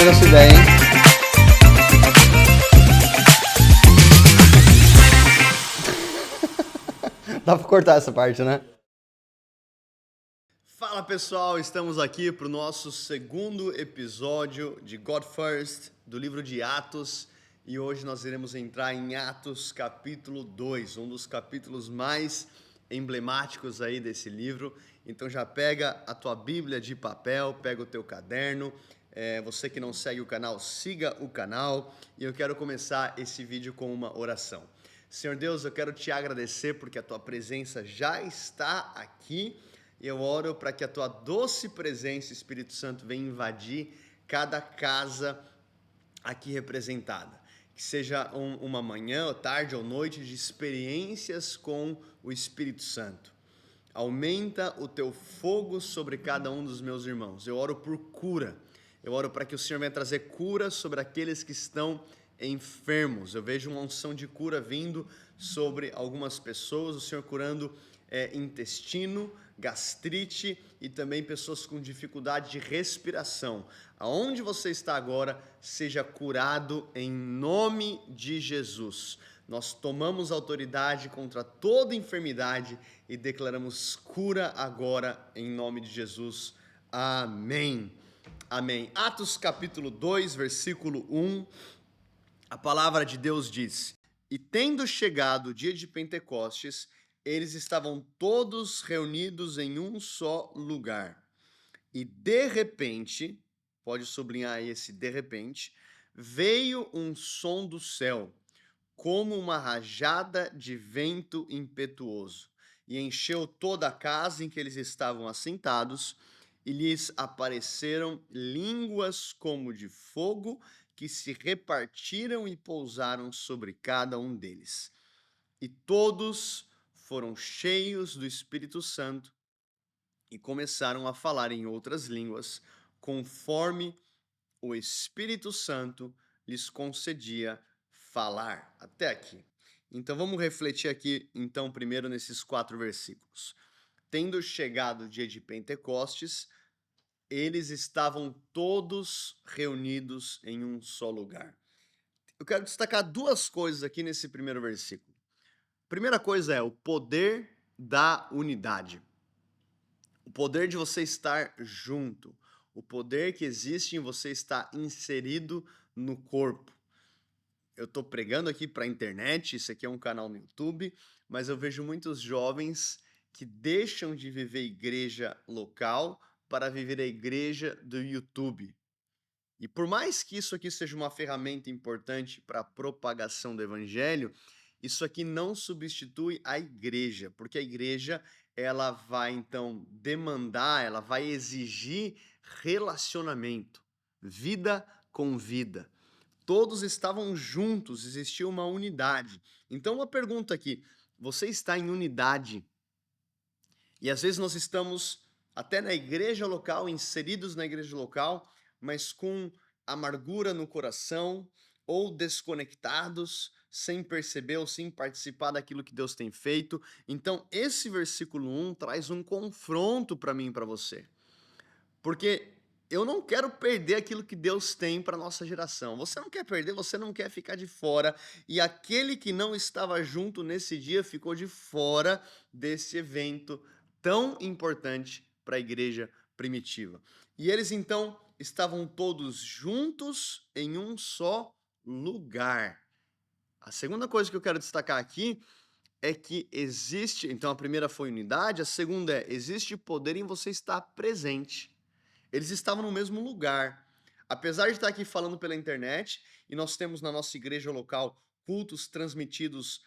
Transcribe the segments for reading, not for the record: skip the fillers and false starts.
vendo essa ideia, hein? Dá pra cortar essa parte, né? Fala pessoal, estamos aqui para o nosso segundo episódio de God First, do livro de Atos, e hoje nós iremos entrar em Atos capítulo 2, um dos capítulos mais emblemáticos aí desse livro. Então já pega a tua Bíblia de papel, pega o teu caderno, você que não segue o canal, siga o canal, e eu quero começar esse vídeo com uma oração. Senhor Deus, eu quero te agradecer porque a tua presença já está aqui. Eu oro para que a tua doce presença, Espírito Santo, venha invadir cada casa aqui representada. Que seja uma manhã, ou tarde ou noite de experiências com o Espírito Santo. Aumenta o teu fogo sobre cada um dos meus irmãos. Eu oro por cura. Eu oro para que o Senhor venha trazer cura sobre aqueles que estão enfermos. Eu vejo uma unção de cura vindo sobre algumas pessoas, o Senhor curando intestino, gastrite e também pessoas com dificuldade de respiração. Aonde você está agora, seja curado em nome de Jesus. Nós tomamos autoridade contra toda enfermidade e declaramos cura agora em nome de Jesus. Amém. Amém. Atos capítulo 2, versículo 1. A palavra de Deus diz: E tendo chegado o dia de Pentecostes, eles estavam todos reunidos em um só lugar. E de repente, pode sublinhar esse de repente, veio um som do céu, como uma rajada de vento impetuoso, e encheu toda a casa em que eles estavam assentados, e lhes apareceram línguas como de fogo, que se repartiram e pousaram sobre cada um deles. E todos foram cheios do Espírito Santo e começaram a falar em outras línguas, conforme o Espírito Santo lhes concedia falar. Até aqui. Então vamos refletir aqui, então, primeiro nesses 4 versículos. Tendo chegado o dia de Pentecostes, eles estavam todos reunidos em um só lugar. Eu quero destacar 2 coisas aqui nesse primeiro versículo. Primeira coisa é o poder da unidade. O poder de você estar junto. O poder que existe em você estar inserido no corpo. Eu estou pregando aqui para a internet, isso aqui é um canal no YouTube, mas eu vejo muitos jovens que deixam de viver igreja local para viver a igreja do YouTube. E por mais que isso aqui seja uma ferramenta importante para a propagação do evangelho, isso aqui não substitui a igreja, porque a igreja ela vai então demandar, ela vai exigir relacionamento, vida com vida. Todos estavam juntos, existia uma unidade. Então uma pergunta aqui, você está em unidade? E às vezes nós estamos até na igreja local, inseridos na igreja local, mas com amargura no coração ou desconectados, sem perceber ou sem participar daquilo que Deus tem feito. Então, esse versículo 1 traz um confronto para mim e para você. Porque eu não quero perder aquilo que Deus tem para nossa geração. Você não quer perder, você não quer ficar de fora. E aquele que não estava junto nesse dia ficou de fora desse evento tão importante para a igreja primitiva. E eles então estavam todos juntos em um só lugar. A segunda coisa que eu quero destacar aqui é que existe, então a primeira foi unidade, a segunda é, existe poder em você estar presente. Eles estavam no mesmo lugar. Apesar de estar aqui falando pela internet, e nós temos na nossa igreja local cultos transmitidos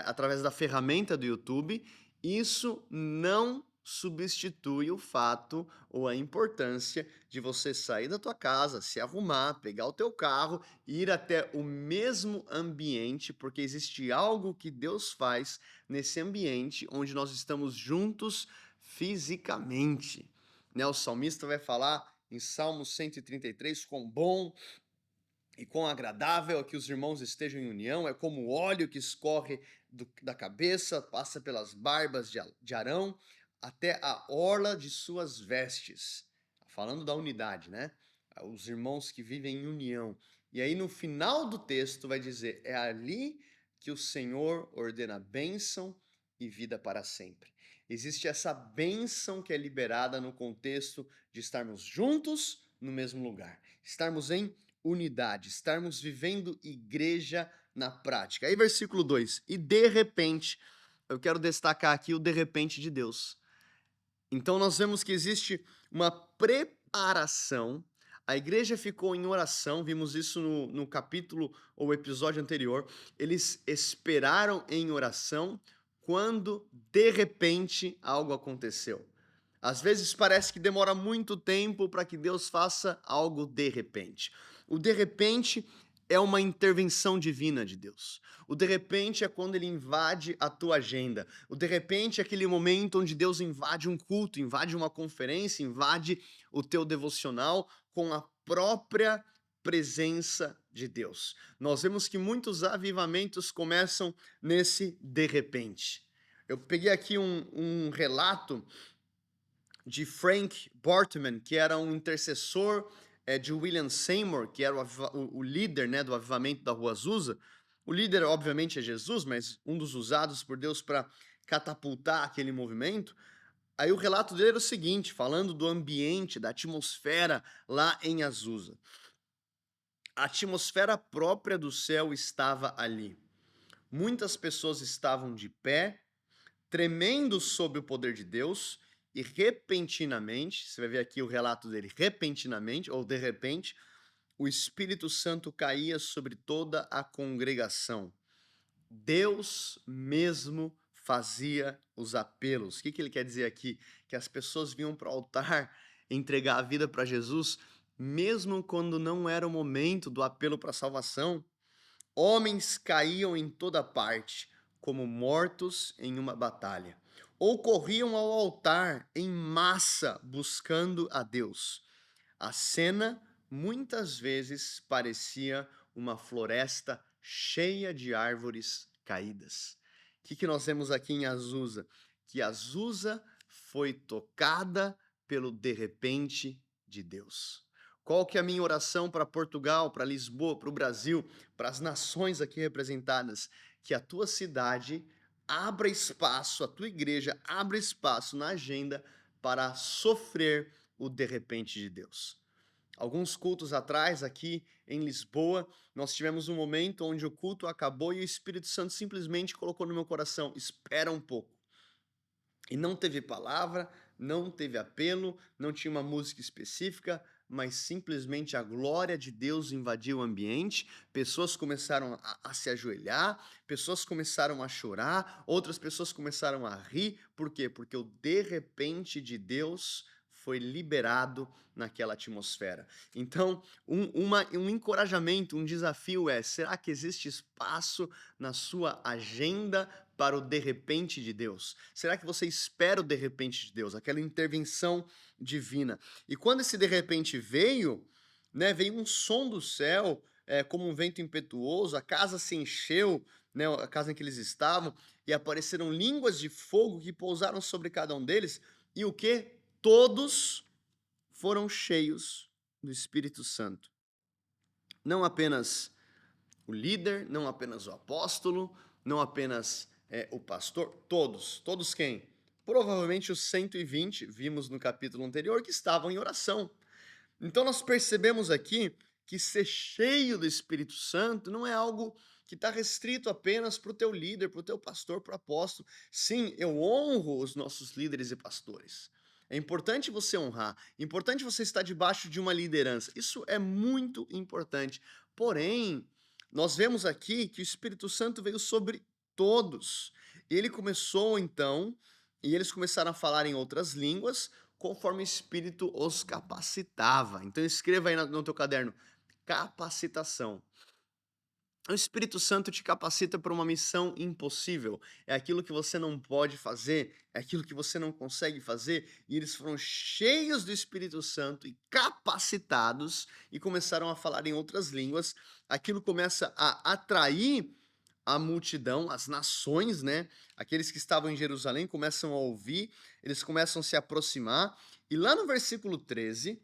através da ferramenta do YouTube, isso não substitui o fato ou a importância de você sair da tua casa, se arrumar, pegar o teu carro, ir até o mesmo ambiente, porque existe algo que Deus faz nesse ambiente onde nós estamos juntos fisicamente. Né, o salmista vai falar em Salmo 133, quão bom e quão agradável é que os irmãos estejam em união, é como o óleo que escorre da cabeça, passa pelas barbas de Arão, até a orla de suas vestes. Falando da unidade, né? os irmãos que vivem em união. E aí no final do texto vai dizer: é ali que o Senhor ordena bênção e vida para sempre. Existe essa bênção que é liberada no contexto de estarmos juntos no mesmo lugar, estarmos em unidade, estarmos vivendo igreja na prática. Aí versículo 2: e de repente, eu quero destacar aqui o de repente de Deus. Então nós vemos que existe uma preparação. A igreja ficou em oração, vimos isso no capítulo ou episódio anterior. Eles esperaram em oração quando de repente algo aconteceu. Às vezes parece que demora muito tempo para que Deus faça algo de repente. O de repente é uma intervenção divina de Deus. O de repente é quando ele invade a tua agenda. O de repente é aquele momento onde Deus invade um culto, invade uma conferência, invade o teu devocional com a própria presença de Deus. Nós vemos que muitos avivamentos começam nesse de repente. Eu peguei aqui um relato de Frank Bortman, que era um intercessor de William Seymour, que era o líder, né, do avivamento da Rua Azusa. O líder, obviamente, é Jesus, mas um dos usados por Deus para catapultar aquele movimento. Aí o relato dele era o seguinte, falando do ambiente, da atmosfera lá em Azusa. A atmosfera própria do céu estava ali. Muitas pessoas estavam de pé, tremendo sob o poder de Deus, e repentinamente, você vai ver aqui o relato dele, repentinamente, ou de repente, o Espírito Santo caía sobre toda a congregação. Deus mesmo fazia os apelos. O que ele quer dizer aqui? Que as pessoas vinham para o altar entregar a vida para Jesus, mesmo quando não era o momento do apelo para a salvação. Homens caíam em toda parte, como mortos em uma batalha, ou corriam ao altar em massa buscando a Deus. A cena muitas vezes parecia uma floresta cheia de árvores caídas. O que nós vemos aqui em Azusa? Que Azusa foi tocada pelo de repente de Deus. Qual que é a minha oração para Portugal, para Lisboa, para o Brasil, para as nações aqui representadas? Que a tua cidade abra espaço, a tua igreja abra espaço na agenda para sofrer o de repente de Deus. Alguns cultos atrás, aqui em Lisboa, nós tivemos um momento onde o culto acabou e o Espírito Santo simplesmente colocou no meu coração: espera um pouco. E não teve palavra, não teve apelo, não tinha uma música específica, mas simplesmente a glória de Deus invadiu o ambiente, pessoas começaram a se ajoelhar, pessoas começaram a chorar, outras pessoas começaram a rir. Por quê? Porque o de repente de Deus foi liberado naquela atmosfera. Então, um encorajamento, um desafio é: será que existe espaço na sua agenda para o de repente de Deus? Será que você espera o de repente de Deus, aquela intervenção divina? E quando esse de repente veio, né, veio um som do céu, como um vento impetuoso, a casa se encheu, né, a casa em que eles estavam, e apareceram línguas de fogo que pousaram sobre cada um deles, e o que? Todos foram cheios do Espírito Santo. Não apenas o líder, não apenas o apóstolo, não apenas o pastor, todos. Todos quem? Provavelmente os 120, vimos no capítulo anterior, que estavam em oração. Então nós percebemos aqui que ser cheio do Espírito Santo não é algo que está restrito apenas para o teu líder, para o teu pastor, para o apóstolo. Sim, eu honro os nossos líderes e pastores. É importante você honrar, é importante você estar debaixo de uma liderança. Isso é muito importante. Porém, nós vemos aqui que o Espírito Santo veio sobre todos. Ele começou então, e eles começaram a falar em outras línguas, conforme o Espírito os capacitava. Então escreva aí no teu caderno: capacitação. O Espírito Santo te capacita para uma missão impossível. É aquilo que você não pode fazer, é aquilo que você não consegue fazer. E eles foram cheios do Espírito Santo e capacitados e começaram a falar em outras línguas. Aquilo começa a atrair a multidão, as nações, né? Aqueles que estavam em Jerusalém começam a ouvir, eles começam a se aproximar. E lá no versículo 13,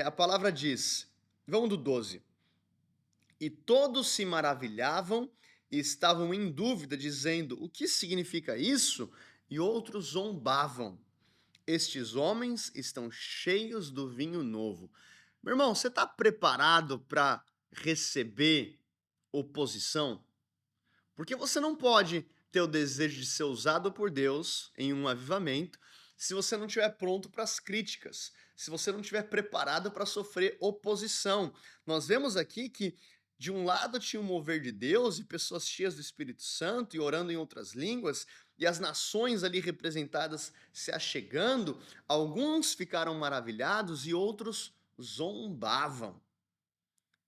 A palavra diz, vamos do 12. E todos se maravilhavam e estavam em dúvida, dizendo: o que significa isso? E outros zombavam. Estes homens estão cheios do vinho novo. Meu irmão, você está preparado para receber oposição? Porque você não pode ter o desejo de ser usado por Deus em um avivamento se você não estiver pronto para as críticas, se você não estiver preparado para sofrer oposição. Nós vemos aqui que de um lado tinha o mover de Deus e pessoas cheias do Espírito Santo e orando em outras línguas, e as nações ali representadas se achegando, alguns ficaram maravilhados e outros zombavam.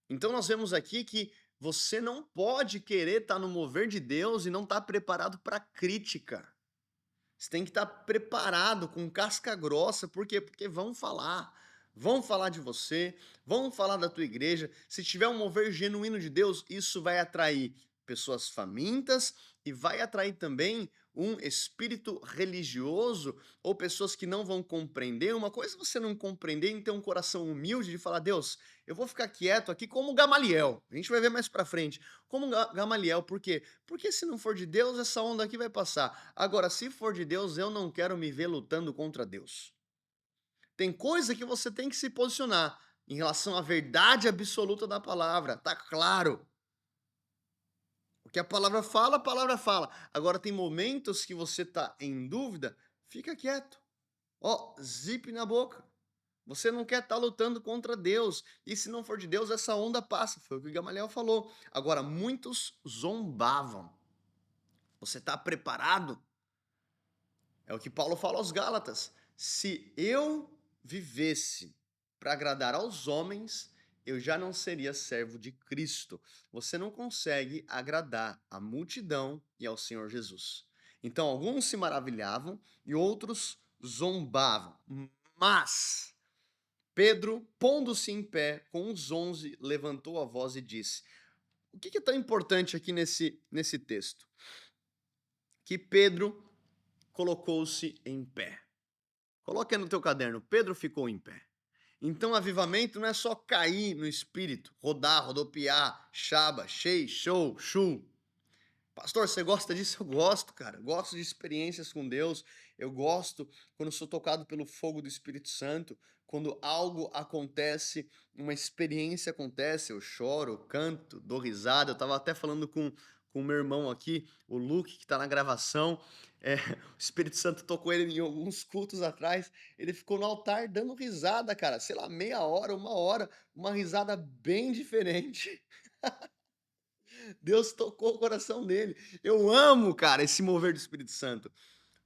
Então nós vemos aqui que você não pode querer estar no mover de Deus e não estar preparado para crítica. Você tem que estar preparado, com casca grossa, por quê? Porque vão falar de você, vão falar da tua igreja. Se tiver um mover genuíno de Deus, isso vai atrair pessoas famintas e vai atrair também um espírito religioso ou pessoas que não vão compreender. Uma coisa é você não compreender e ter um coração humilde de falar: Deus, eu vou ficar quieto aqui como Gamaliel. A gente vai ver mais pra frente. Como Gamaliel, por quê? Porque se não for de Deus, essa onda aqui vai passar. Agora, se for de Deus, eu não quero me ver lutando contra Deus. Tem coisa que você tem que se posicionar em relação à verdade absoluta da palavra. Tá claro. O que a palavra fala, a palavra fala. Agora, tem momentos que você tá em dúvida, fica quieto. Ó, zip na boca. Você não quer estar lutando contra Deus. E se não for de Deus, essa onda passa. Foi o que Gamaliel falou. Agora, muitos zombavam. Você está preparado? É o que Paulo fala aos Gálatas. Se eu vivesse para agradar aos homens, eu já não seria servo de Cristo. Você não consegue agradar a multidão e ao Senhor Jesus. Então, alguns se maravilhavam e outros zombavam. Mas Pedro, pondo-se em pé com os 11, levantou a voz e disse: o que é tão importante aqui nesse texto? Que Pedro colocou-se em pé. Coloque no teu caderno, Pedro ficou em pé. Então, avivamento não é só cair no espírito, rodar, rodopiar, chaba, shei, show, chu. Pastor, você gosta disso? Eu gosto, cara. Eu gosto de experiências com Deus. Eu gosto quando sou tocado pelo fogo do Espírito Santo. Quando algo acontece, uma experiência acontece, eu choro, eu canto, dou risada. Eu estava até falando com o meu irmão aqui, o Luke, que está na gravação. O Espírito Santo tocou ele em alguns cultos atrás. Ele ficou no altar dando risada, cara. Sei lá, meia hora, uma hora. Uma risada bem diferente. Deus tocou o coração dele. Eu amo, cara, esse mover do Espírito Santo.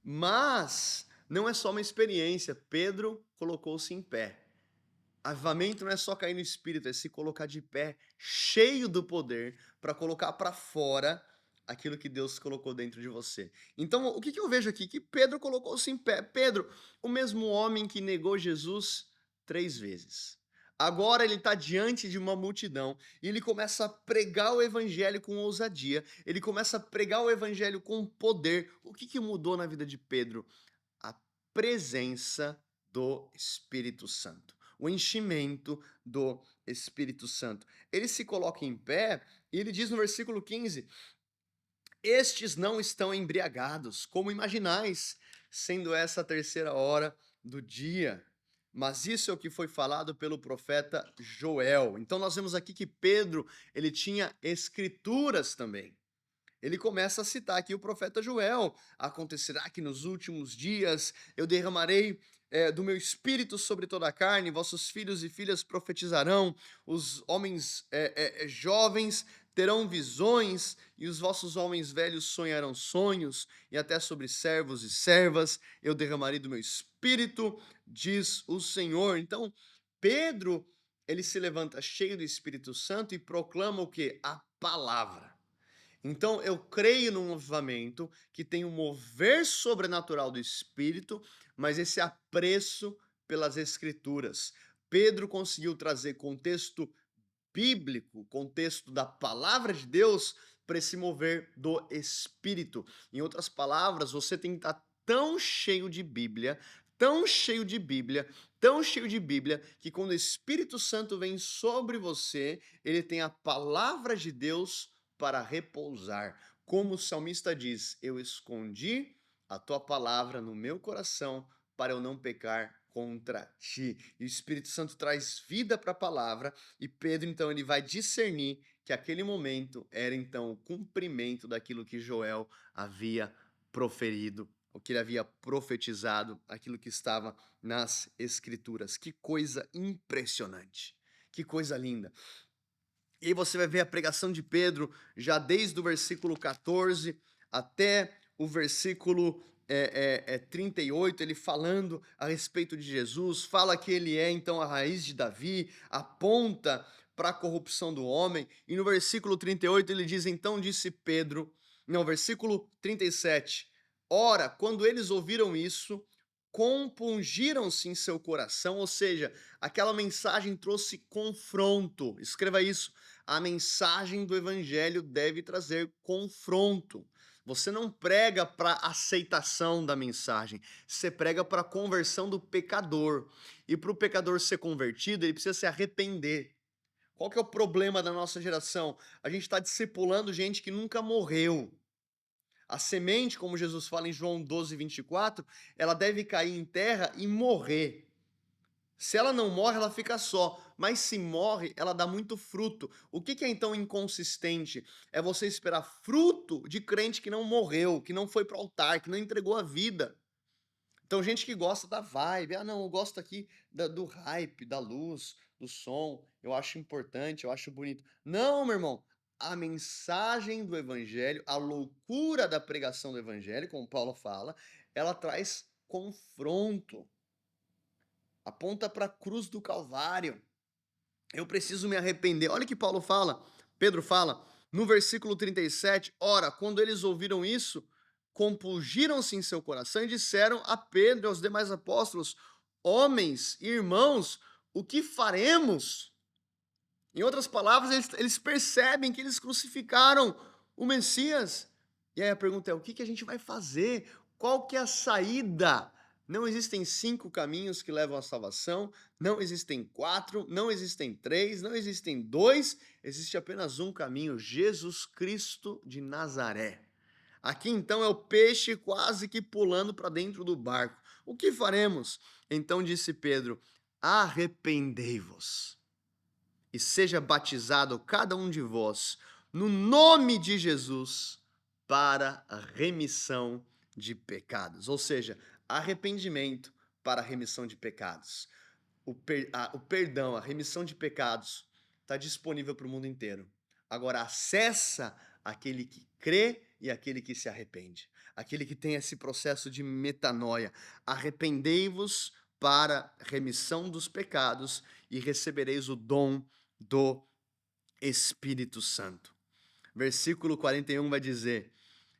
Mas não é só uma experiência. Pedro colocou-se em pé. Avivamento não é só cair no espírito, é se colocar de pé, cheio do poder, para colocar para fora aquilo que Deus colocou dentro de você. Então, o que eu vejo aqui? Que Pedro colocou-se em pé. Pedro, o mesmo homem que negou Jesus 3 vezes. Agora ele está diante de uma multidão e ele começa a pregar o evangelho com ousadia, ele começa a pregar o evangelho com poder. O que mudou na vida de Pedro? A presença do Espírito Santo, o enchimento do Espírito Santo. Ele se coloca em pé e ele diz no versículo 15: estes não estão embriagados, como imaginais, sendo essa a terceira hora do dia. Mas isso é o que foi falado pelo profeta Joel. Então nós vemos aqui que Pedro, ele tinha escrituras também. Ele começa a citar aqui o profeta Joel. Acontecerá que nos últimos dias eu derramarei do meu espírito sobre toda a carne, vossos filhos e filhas profetizarão, os homens jovens terão visões, e os vossos homens velhos sonharão sonhos, e até sobre servos e servas eu derramarei do meu espírito, diz o Senhor. Então, Pedro, ele se levanta cheio do Espírito Santo e proclama o quê? A palavra. Então, eu creio num avivamento que tem um mover sobrenatural do Espírito, mas esse apreço pelas Escrituras. Pedro conseguiu trazer contexto bíblico, contexto da palavra de Deus, para esse mover do Espírito. Em outras palavras, você tem que estar tão cheio de Bíblia, tão cheio de Bíblia, que quando o Espírito Santo vem sobre você, ele tem a palavra de Deus para repousar. Como o salmista diz: Eu escondi a tua palavra no meu coração para eu não pecar contra ti. E o Espírito Santo traz vida para a palavra, e Pedro então ele vai discernir que aquele momento era então o cumprimento daquilo que Joel havia proferido, o que ele havia profetizado, aquilo que estava nas escrituras. Que coisa impressionante. Que coisa linda. E aí você vai ver a pregação de Pedro, já desde o versículo 14 até o versículo 38, ele falando a respeito de Jesus, fala que ele é então a raiz de Davi, aponta para a corrupção do homem, e no versículo 38 ele diz: Então disse Pedro, não, versículo 37, ora, quando eles ouviram isso, compungiram-se em seu coração, ou seja, aquela mensagem trouxe confronto, escreva isso, a mensagem do evangelho deve trazer confronto. Você não prega para aceitação da mensagem, você prega para a conversão do pecador. E para o pecador ser convertido, ele precisa se arrepender. Qual que é o problema da nossa geração? A gente está discipulando gente que nunca morreu. A semente, como Jesus fala em João 12:24, ela deve cair em terra e morrer. Se ela não morre, ela fica só, mas se morre, ela dá muito fruto. O que é então inconsistente? É você esperar fruto de crente que não morreu, que não foi para o altar, que não entregou a vida. Então, gente que gosta da vibe, não, eu gosto aqui do hype, da luz, do som, eu acho importante, eu acho bonito. Não, meu irmão, a mensagem do evangelho, a loucura da pregação do evangelho, como Paulo fala, ela traz confronto. Aponta para a cruz do Calvário. Eu preciso me arrepender. Olha o que Paulo fala, Pedro fala, no versículo 37, ora, quando eles ouviram isso, compungiram-se em seu coração e disseram a Pedro e aos demais apóstolos, homens, irmãos, o que faremos? Em outras palavras, eles percebem que eles crucificaram o Messias. E aí a pergunta é, o que a gente vai fazer? Qual que é a saída? Não existem 5 caminhos que levam à salvação, não existem 4, não existem 3, não existem 2, existe apenas um caminho, Jesus Cristo de Nazaré. Aqui então é o peixe quase que pulando para dentro do barco. O que faremos? Então disse Pedro, arrependei-vos e seja batizado cada um de vós no nome de Jesus para a remissão de pecados. Ou seja, arrependimento para a remissão de pecados. O perdão, a remissão de pecados está disponível para o mundo inteiro. Agora, acessa aquele que crê e aquele que se arrepende. Aquele que tem esse processo de metanoia. Arrependei-vos para remissão dos pecados e recebereis o dom do Espírito Santo. Versículo 41 vai dizer: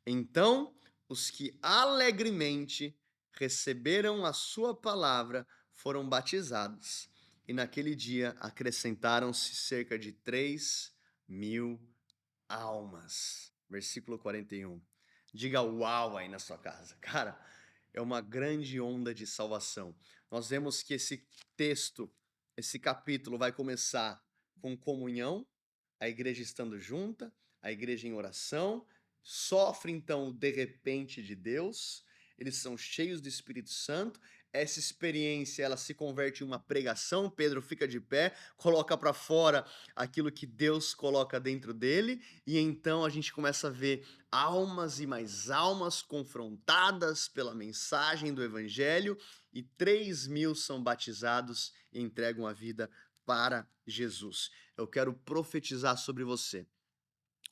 Então os que alegremente receberam a sua palavra foram batizados, e naquele dia acrescentaram-se cerca de 3.000 almas. Versículo 41. Diga uau aí na sua casa. Cara, é uma grande onda de salvação. Nós vemos que esse texto, esse capítulo vai começar com comunhão, a igreja estando junta, a igreja em oração, sofre então o de repente de Deus, eles são cheios do Espírito Santo, essa experiência ela se converte em uma pregação, Pedro fica de pé, coloca para fora aquilo que Deus coloca dentro dele, e então a gente começa a ver almas e mais almas confrontadas pela mensagem do Evangelho, e 3.000 são batizados e entregam a vida para Jesus. Eu quero profetizar sobre você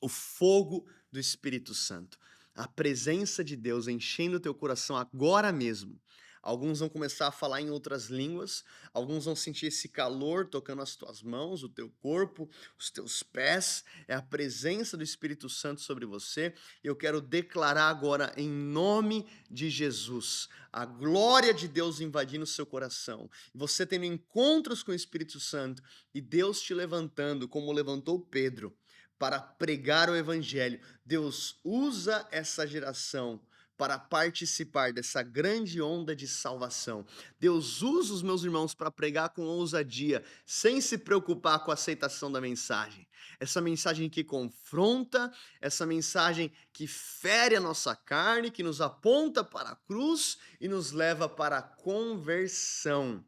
o fogo do Espírito Santo, a presença de Deus enchendo o teu coração agora mesmo. Alguns vão começar a falar em outras línguas, alguns vão sentir esse calor tocando as tuas mãos, o teu corpo, os teus pés. É a presença do Espírito Santo sobre você. Eu quero declarar agora, em nome de Jesus, a glória de Deus invadindo o seu coração. Você tendo encontros com o Espírito Santo e Deus te levantando, como levantou Pedro, para pregar o Evangelho. Deus usa essa geração para participar dessa grande onda de salvação. Deus usa os meus irmãos para pregar com ousadia, sem se preocupar com a aceitação da mensagem. Essa mensagem que confronta, essa mensagem que fere a nossa carne, que nos aponta para a cruz e nos leva para a conversão.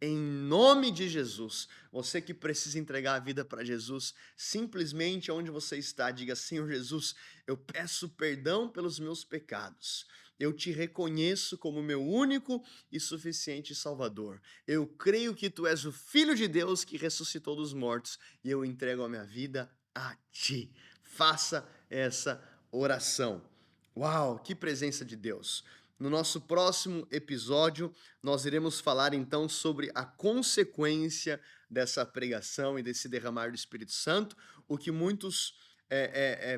Em nome de Jesus, você que precisa entregar a vida para Jesus, simplesmente onde você está, diga: Senhor Jesus, eu peço perdão pelos meus pecados. Eu te reconheço como meu único e suficiente Salvador. Eu creio que tu és o Filho de Deus que ressuscitou dos mortos e eu entrego a minha vida a ti. Faça essa oração. Uau, que presença de Deus! No nosso próximo episódio, nós iremos falar então sobre a consequência dessa pregação e desse derramar do Espírito Santo, o que muitos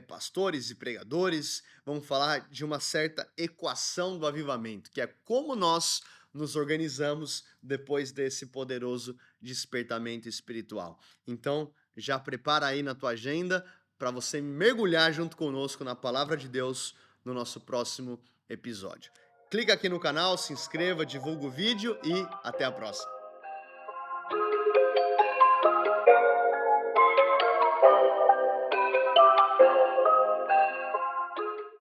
pastores e pregadores vão falar de uma certa equação do avivamento, que é como nós nos organizamos depois desse poderoso despertamento espiritual. Então, já prepara aí na tua agenda para você mergulhar junto conosco na palavra de Deus no nosso próximo episódio. Clica aqui no canal, se inscreva, divulga o vídeo e até a próxima.